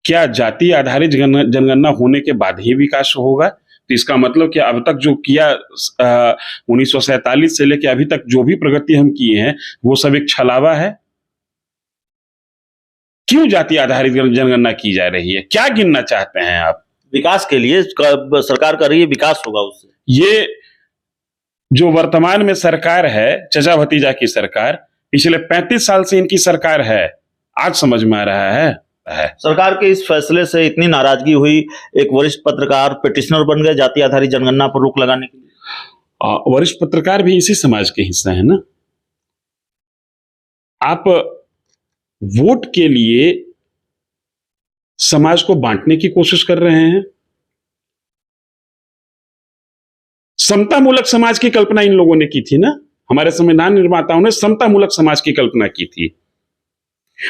क्या जाति आधारित जनगणना होने के बाद ही विकास होगा? तो इसका मतलब कि अब तक जो किया 1947 से लेकर अभी तक जो भी प्रगति हम किए हैं वो सब एक छलावा है। क्यों जाति आधारित जनगणना की जा रही है? क्या गिनना चाहते हैं आप? विकास के लिए सरकार कर रही है, विकास होगा उससे। ये जो वर्तमान में सरकार है, चचा भतीजा की सरकार, पिछले 35 साल से इनकी सरकार है, आज समझ में आ रहा है। सरकार के इस फैसले से इतनी नाराजगी हुई, एक वरिष्ठ पत्रकार पिटिशनर बन गए जाति आधारित जनगणना पर रोक लगाने के लिए। वरिष्ठ पत्रकार भी इसी समाज के हिस्सा है ना। आप वोट के लिए समाज को बांटने की कोशिश कर रहे हैं। समतामूलक समाज की कल्पना इन लोगों ने की थी ना, हमारे संविधान निर्माताओं ने समतामूलक समाज की कल्पना की थी।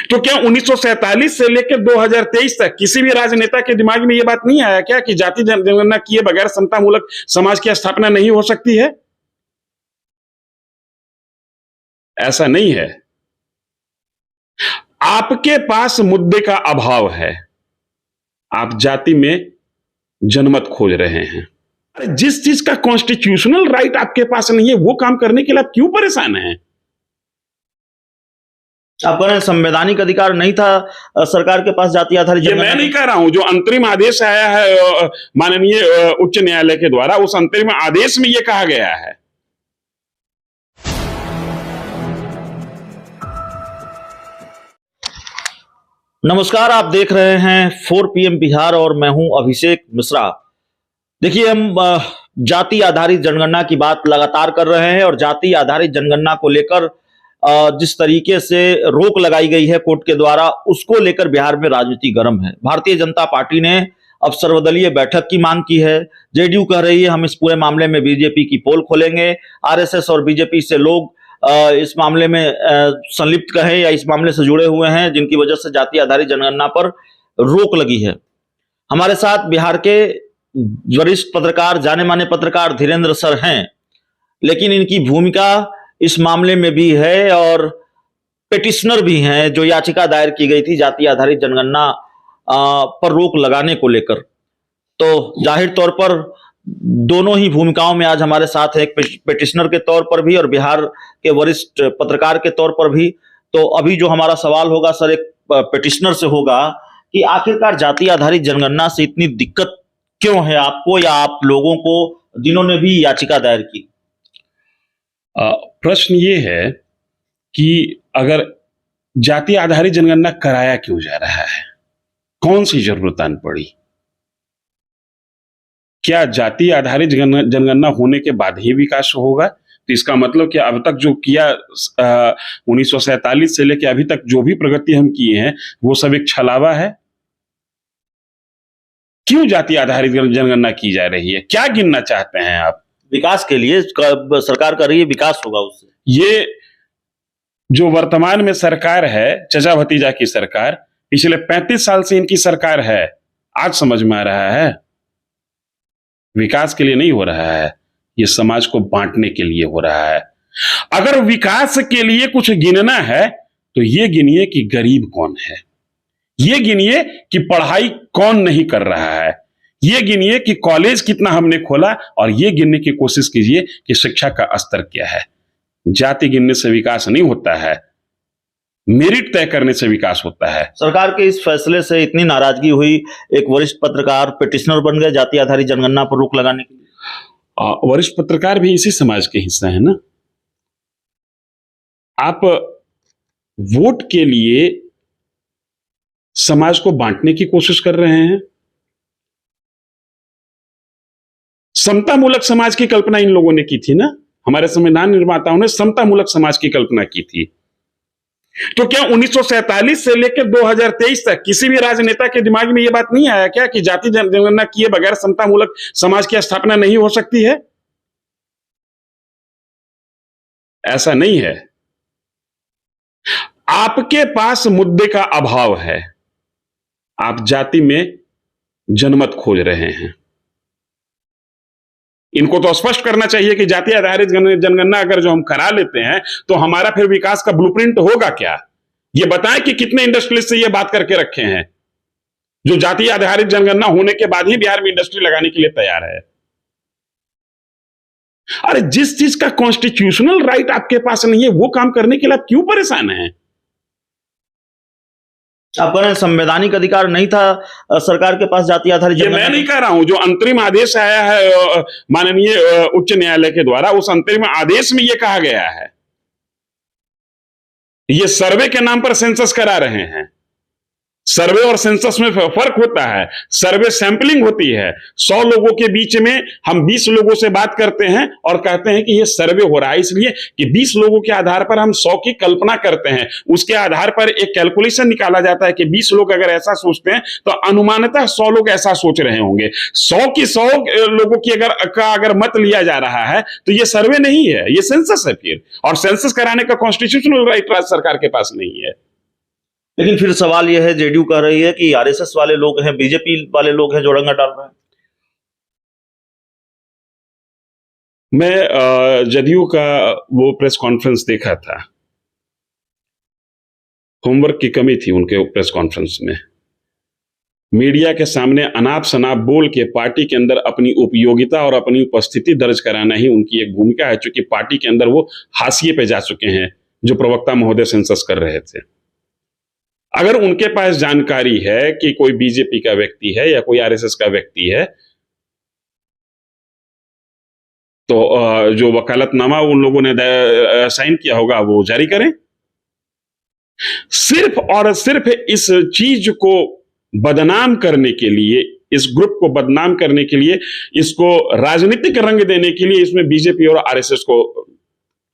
तो क्या 1947 से लेकर 2023 तक किसी भी राजनेता के दिमाग में यह बात नहीं आया क्या कि जाति जनगणना किए बगैर समतामूलक समाज की स्थापना नहीं हो सकती है? ऐसा नहीं है। आपके पास मुद्दे का अभाव है, आप जाति में जनमत खोज रहे हैं। अरे जिस चीज का कॉन्स्टिट्यूशनल राइट आपके पास नहीं है वो काम करने के लिए आप क्यों परेशान हैं? आप कह रहे हैं संवैधानिक अधिकार नहीं था सरकार के पास जाति आधारित जनगणना? मैं नहीं कह रहा हूं, जो अंतरिम आदेश आया है माननीय उच्च न्यायालय के द्वारा, उस अंतरिम आदेश में यह कहा गया है। नमस्कार, आप देख रहे हैं 4 PM बिहार और मैं हूं अभिषेक मिश्रा। देखिए, हम जाति आधारित जनगणना की बात लगातार कर रहे हैं और जाति आधारित जनगणना को लेकर जिस तरीके से रोक लगाई गई है कोर्ट के द्वारा, उसको लेकर बिहार में राजनीति गर्म है। भारतीय जनता पार्टी ने अब सर्वदलीय बैठक की मांग की है। जेडीयू कह रही है हम इस पूरे मामले में बीजेपी की पोल खोलेंगे। आरएसएस और बीजेपी से लोग इस मामले में संलिप्त कहे या इस मामले से जुड़े हुए हैं, जिनकी वजह से जाति आधारित जनगणना पर रोक लगी है। हमारे साथ बिहार के वरिष्ठ पत्रकार, जाने माने पत्रकार धीरेन्द्र सर हैं, लेकिन इनकी भूमिका इस मामले में भी है और पिटिशनर भी हैं, जो याचिका दायर की गई थी जाति आधारित जनगणना पर रोक लगाने को लेकर। तो जाहिर तौर पर दोनों ही भूमिकाओं में आज हमारे साथ है, एक पिटिशनर के तौर पर भी और बिहार के वरिष्ठ पत्रकार के तौर पर भी। तो अभी जो हमारा सवाल होगा सर, एक पिटिशनर से होगा कि आखिरकार जाति आधारित जनगणना से इतनी दिक्कत क्यों है आपको या आप लोगों को, जिन्होंने भी याचिका दायर की? प्रश्न ये है कि अगर जाति आधारित जनगणना कराया क्यों जा रहा है, कौन सी जरूरत आन पड़ी? क्या जाति आधारित जनगणना होने के बाद ही विकास होगा? तो इसका मतलब कि अब तक जो किया 1947 से लेकर अभी तक जो भी प्रगति हम किए हैं वो सब एक छलावा है। क्यों जाति आधारित जनगणना की जा रही है? क्या गिनना चाहते हैं आप? विकास के लिए सरकार कर रही है, विकास होगा उससे। ये जो वर्तमान में सरकार है, चचा भतीजा की सरकार, पिछले 35 साल से इनकी सरकार है, आज समझ में आ रहा है। विकास के लिए नहीं हो रहा है, ये समाज को बांटने के लिए हो रहा है। अगर विकास के लिए कुछ गिनना है तो ये गिनिए कि गरीब कौन है, ये गिनिए कि पढ़ाई कौन नहीं कर रहा है, ये गिनिए कि कॉलेज कितना हमने खोला, और ये गिनने की कोशिश कीजिए कि शिक्षा का स्तर क्या है। जाति गिनने से विकास नहीं होता है, मेरिट तय करने से विकास होता है। सरकार के इस फैसले से इतनी नाराजगी हुई, एक वरिष्ठ पत्रकार पिटिशनर बन गए जाति आधारित जनगणना पर रोक लगाने के लिए। वरिष्ठ पत्रकार भी इसी समाज के हिस्सा है ना। आप वोट के लिए समाज को बांटने की कोशिश कर रहे हैं। समतामूलक समाज की कल्पना इन लोगों ने की थी ना, हमारे संविधान निर्माताओं ने समतामूलक समाज की कल्पना की थी। तो क्या 1947 से लेकर 2023 तक किसी भी राजनेता के दिमाग में यह बात नहीं आया क्या कि जाति जनगणना किए बगैर समतामूलक समाज की स्थापना नहीं हो सकती है? ऐसा नहीं है। आपके पास मुद्दे का अभाव है, आप जाति में जनमत खोज रहे हैं। इनको तो स्पष्ट करना चाहिए कि जाति आधारित जनगणना अगर जो हम करा लेते हैं तो हमारा फिर विकास का ब्लूप्रिंट होगा क्या? ये बताएं कि कितने इंडस्ट्रियलिस्ट से ये बात करके रखे हैं। जो जाति आधारित जनगणना होने के बाद ही बिहार में इंडस्ट्री लगाने के लिए तैयार है। अरे जिस चीज का कॉन्स्टिट्यूशनल राइट आपके पास नहीं है वो काम करने के लिए आप क्यों परेशान हैं? आपका संवैधानिक अधिकार नहीं था सरकार के पास जाति आधारित ये मैं नहीं कह रहा हूं, जो अंतरिम आदेश आया है माननीय उच्च न्यायालय के द्वारा, उस अंतरिम आदेश में यह कहा गया है, ये सर्वे के नाम पर सेंसस करा रहे हैं। सर्वे और सेंसस में फर्क होता है। सर्वे सैंपलिंग होती है, 100 लोगों के बीच में हम 20 लोगों से बात करते हैं और कहते हैं कि ये सर्वे हो रहा है, इसलिए कि 20 लोगों के आधार पर हम 100 की कल्पना करते हैं। उसके आधार पर एक कैलकुलेशन निकाला जाता है कि 20 लोग अगर ऐसा सोचते हैं तो अनुमानतः 100 लोग ऐसा सोच रहे होंगे। 100 लोगों की अगर मत लिया जा रहा है तो ये सर्वे नहीं है, ये सेंसस है फिर। और सेंसस कराने का कॉन्स्टिट्यूशनल राइट राज्य सरकार के पास नहीं है। लेकिन फिर सवाल यह है, जेडीयू कह रही है कि आरएसएस वाले लोग हैं, बीजेपी वाले लोग हैं जो रंगा डाल रहे हैं। मैं जदयू का वो प्रेस कॉन्फ्रेंस देखा था, होमवर्क की कमी थी उनके प्रेस कॉन्फ्रेंस में। मीडिया के सामने अनाप शनाप बोल के पार्टी के अंदर अपनी उपयोगिता और अपनी उपस्थिति दर्ज कराना ही उनकी एक भूमिका है, चूंकि पार्टी के अंदर वो हाशिए पे जा चुके हैं, जो प्रवक्ता महोदय सेंसस कर रहे थे। अगर उनके पास जानकारी है कि कोई बीजेपी का व्यक्ति है या कोई आरएसएस का व्यक्ति है, तो जो वकालतनामा उन लोगों ने साइन किया होगा वो जारी करें। सिर्फ और सिर्फ इस चीज को बदनाम करने के लिए, इस ग्रुप को बदनाम करने के लिए, इसको राजनीतिक रंग देने के लिए इसमें बीजेपी और आरएसएस को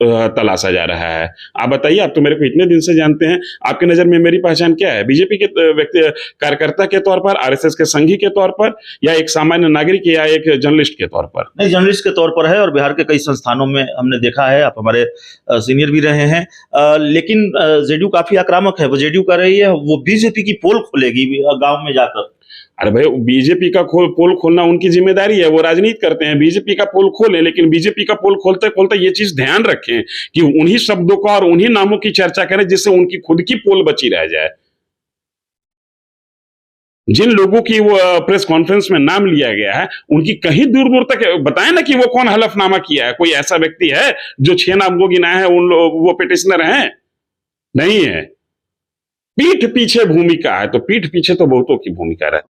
तलाशा जा रहा है। आप बताइए, आप तो मेरे को इतने दिन से जानते हैं, आपकी नजर में मेरी पहचान क्या है? बीजेपी के व्यक्ति कार्यकर्ता के तौर पर, आरएसएस के संघी के तौर पर, या एक सामान्य नागरिक या एक जर्नलिस्ट के तौर पर? नहीं, जर्नलिस्ट के तौर पर है, और बिहार के कई संस्थानों में हमने देखा है, आप हमारे सीनियर भी रहे हैं। लेकिन जेडीयू काफी आक्रामक है। वो जेडीयू कर रही है, वो बीजेपी की पोल खोलेगी गांव में जाकर। अरे भाई, बीजेपी का पोल खोलना उनकी जिम्मेदारी है, वो राजनीति करते हैं। बीजेपी का पोल खोलें, लेकिन बीजेपी का पोल खोलते खोलते ये चीज ध्यान रखें कि उन्हीं शब्दों का और उन्हीं नामों की चर्चा करें जिससे उनकी खुद की पोल बची रह जाए। जिन लोगों की वो प्रेस कॉन्फ्रेंस में नाम लिया गया है, उनकी कहीं दूर दूर तक बताएं ना कि वो कौन हलफनामा किया है। कोई ऐसा व्यक्ति है जो 6 नाम को गिनाए हैं वो पिटिशनर हैं? नहीं है। पीठ पीछे भूमिका है, तो पीठ पीछे तो बहुतों की भूमिका रहती है।